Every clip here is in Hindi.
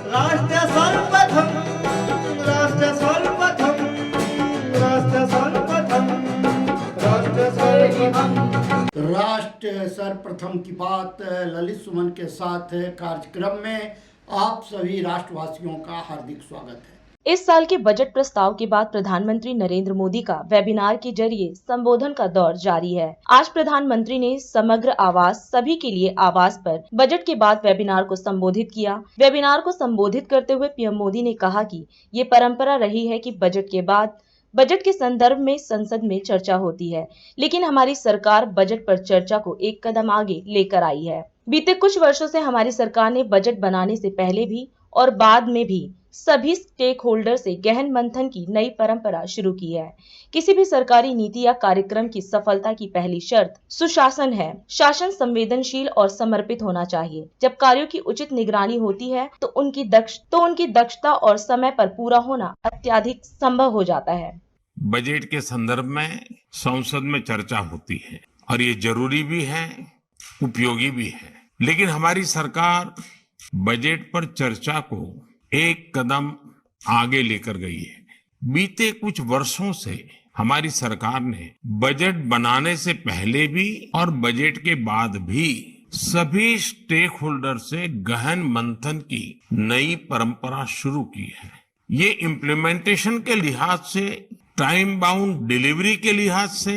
राष्ट्र सर्वप्रथम राष्ट्र सर्वप्रथम राष्ट्र सर्वप्रथम राष्ट्र सर्वप्रथम राष्ट्र सर्वप्रथम की बात ललित सुमन के साथ कार्यक्रम में आप सभी राष्ट्रवासियों का हार्दिक स्वागत है। इस साल के बजट प्रस्ताव के बाद प्रधानमंत्री नरेंद्र मोदी का वेबिनार के जरिए संबोधन का दौर जारी है। आज प्रधानमंत्री ने समग्र आवास सभी के लिए आवास पर बजट के बाद वेबिनार को संबोधित किया। वेबिनार को संबोधित करते हुए पीएम मोदी ने कहा कि ये परंपरा रही है कि बजट के बाद बजट के संदर्भ में संसद में चर्चा होती है, लेकिन हमारी सरकार बजट पर चर्चा को एक कदम आगे लेकर आई है। बीते कुछ वर्षों से हमारी सरकार ने बजट बनाने से पहले भी और बाद में भी सभी स्टेक होल्डर से गहन मंथन की नई परंपरा शुरू की है। किसी भी सरकारी नीति या कार्यक्रम की सफलता की पहली शर्त सुशासन है। शासन संवेदनशील और समर्पित होना चाहिए। जब कार्यों की उचित निगरानी होती है तो उनकी दक्षता और समय पर पूरा होना अत्यधिक संभव हो जाता है। बजट के संदर्भ में संसद में चर्चा होती है और ये जरूरी भी है, उपयोगी भी है, लेकिन हमारी सरकार बजट पर चर्चा को एक कदम आगे लेकर गई है। बीते कुछ वर्षों से हमारी सरकार ने बजट बनाने से पहले भी और बजट के बाद भी सभी स्टेक होल्डर से गहन मंथन की नई परंपरा शुरू की है। ये इम्प्लीमेंटेशन के लिहाज से, टाइम बाउंड डिलीवरी के लिहाज से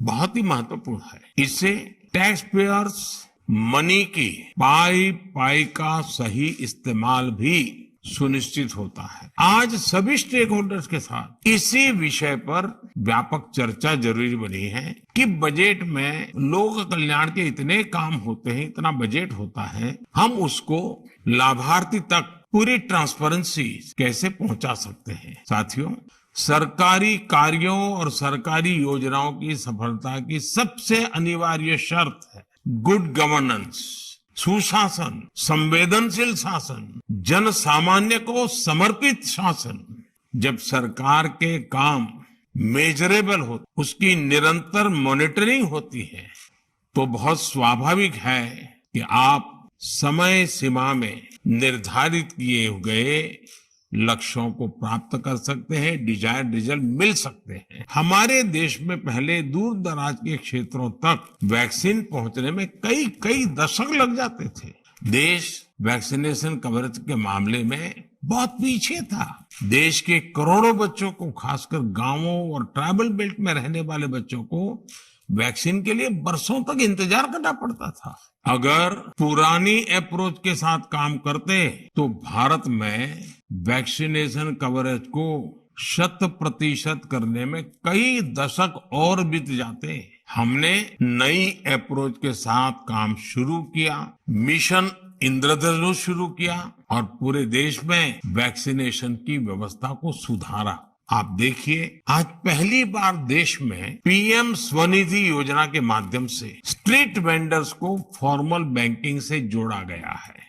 बहुत ही महत्वपूर्ण है। इससे टैक्स पेयर्स मनी की पाई का सही इस्तेमाल भी सुनिश्चित होता है। आज सभी स्टेक होल्डर्स के साथ इसी विषय पर व्यापक चर्चा जरूरी बनी है कि बजट में लोक कल्याण के इतने काम होते हैं, इतना बजट होता है, हम उसको लाभार्थी तक पूरी ट्रांसपेरेंसी कैसे पहुंचा सकते हैं। साथियों, सरकारी कार्यों और सरकारी योजनाओं की सफलता की सबसे अनिवार्य शर्त है गुड गवर्नेंस, सुशासन, संवेदनशील शासन, जन सामान्य को समर्पित शासन। जब सरकार के काम मेजरेबल हो, उसकी निरंतर मॉनिटरिंग होती है, तो बहुत स्वाभाविक है कि आप समय सीमा में निर्धारित किए गए लक्ष्यों को प्राप्त कर सकते हैं, डिजायर्ड रिजल्ट मिल सकते हैं। हमारे देश में पहले दूर दराज के क्षेत्रों तक वैक्सीन पहुंचने में कई दशक लग जाते थे। देश वैक्सीनेशन कवरेज के मामले में बहुत पीछे था। देश के करोड़ों बच्चों को, खासकर गांवों और ट्राइबल बेल्ट में रहने वाले बच्चों को वैक्सीन के लिए बरसों तक इंतजार करना पड़ता था। अगर पुरानी अप्रोच के साथ काम करते तो भारत में वैक्सीनेशन कवरेज को 100% करने में कई दशक और बीत जाते। हमने नई अप्रोच के साथ काम शुरू किया, मिशन इंद्रधनुष शुरू किया और पूरे देश में वैक्सीनेशन की व्यवस्था को सुधारा। आप देखिए, आज पहली बार देश में पीएम स्वनिधि योजना के माध्यम से स्ट्रीट वेंडर्स को फॉर्मल बैंकिंग से जोड़ा गया है।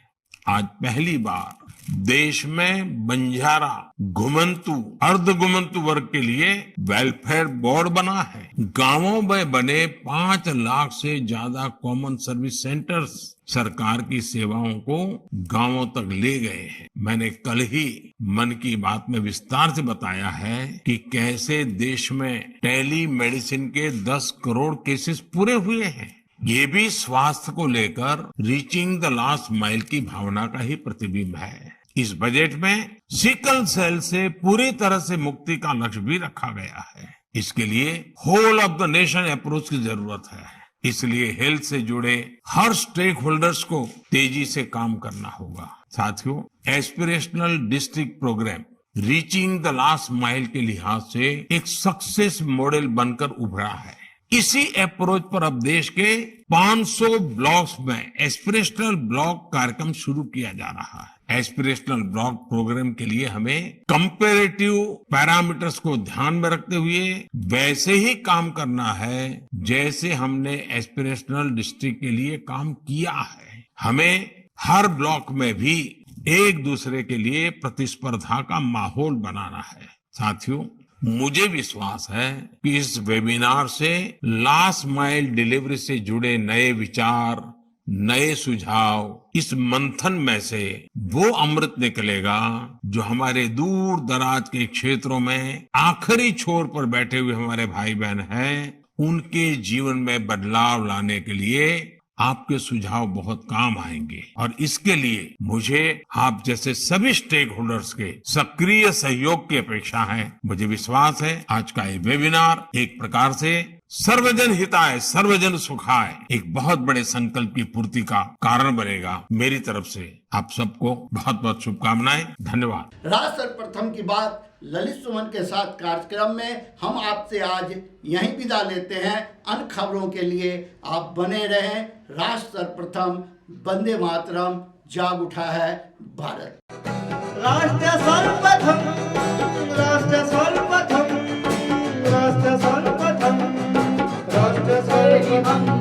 आज पहली बार देश में बंजारा, घुमंतु, अर्ध घुमंतु वर्ग के लिए वेलफेयर बोर्ड बना है। गांवों में बने 5 लाख से ज्यादा कॉमन सर्विस सेंटर्स सरकार की सेवाओं को गांवों तक ले गए हैं। मैंने कल ही मन की बात में विस्तार से बताया है कि कैसे देश में टेली मेडिसिन के 10 करोड़ केसेस पूरे हुए हैं। ये भी स्वास्थ्य को लेकर रीचिंग द लास्ट माइल की भावना का ही प्रतिबिंब है। इस बजट में सिकल सेल से पूरी तरह से मुक्ति का लक्ष्य भी रखा गया है। इसके लिए whole of the nation approach की जरूरत है। इसलिए हेल्थ से जुड़े हर स्टेक होल्डर्स को तेजी से काम करना होगा। साथियों, aspirational district programme reaching the last mile के लिहाज से एक सक्सेस मॉडल बनकर उभरा है। इसी अप्रोच पर अब देश के 500 ब्लॉक्स में एस्पिरेशनल ब्लॉक कार्यक्रम शुरू किया जा रहा है। एस्पिरेशनल ब्लॉक प्रोग्राम के लिए हमें कंपैरेटिव पैरामीटर्स को ध्यान में रखते हुए वैसे ही काम करना है जैसे हमने एस्पिरेशनल डिस्ट्रिक्ट के लिए काम किया है। हमें हर ब्लॉक में भी एक दूसरे के लिए प्रतिस्पर्धा का माहौल बनाना है। साथियों, मुझे विश्वास है कि इस वेबिनार से लास्ट माइल डिलीवरी से जुड़े नए विचार, नए सुझाव, इस मंथन में से वो अमृत निकलेगा जो हमारे दूर दराज के क्षेत्रों में आखिरी छोर पर बैठे हुए हमारे भाई बहन हैं, उनके जीवन में बदलाव लाने के लिए आपके सुझाव बहुत काम आएंगे। और इसके लिए मुझे आप जैसे सभी स्टेक होल्डर्स के सक्रिय सहयोग की अपेक्षा है। मुझे विश्वास है आज का ये वेबिनार एक प्रकार से सर्वजन हिताय सर्वजन सुखाय एक बहुत बड़े संकल्प की पूर्ति का कारण बनेगा। मेरी तरफ से आप सबको बहुत बहुत शुभकामनाएं। धन्यवाद। राष्ट्र सर्वप्रथम की बात ललित सुमन के साथ कार्यक्रम में हम आपसे आज यहीं विदा लेते हैं। अन्य खबरों के लिए आप बने रहें। राष्ट्र सर्वप्रथम, वंदे मातरम, जाग उठा है भारत। राष्ट्र सर्वप्रथम, राष्ट्र सर्वप्रथम, राष्ट्र सर्वप्रथम, राष्ट्र सर्वप्रथम।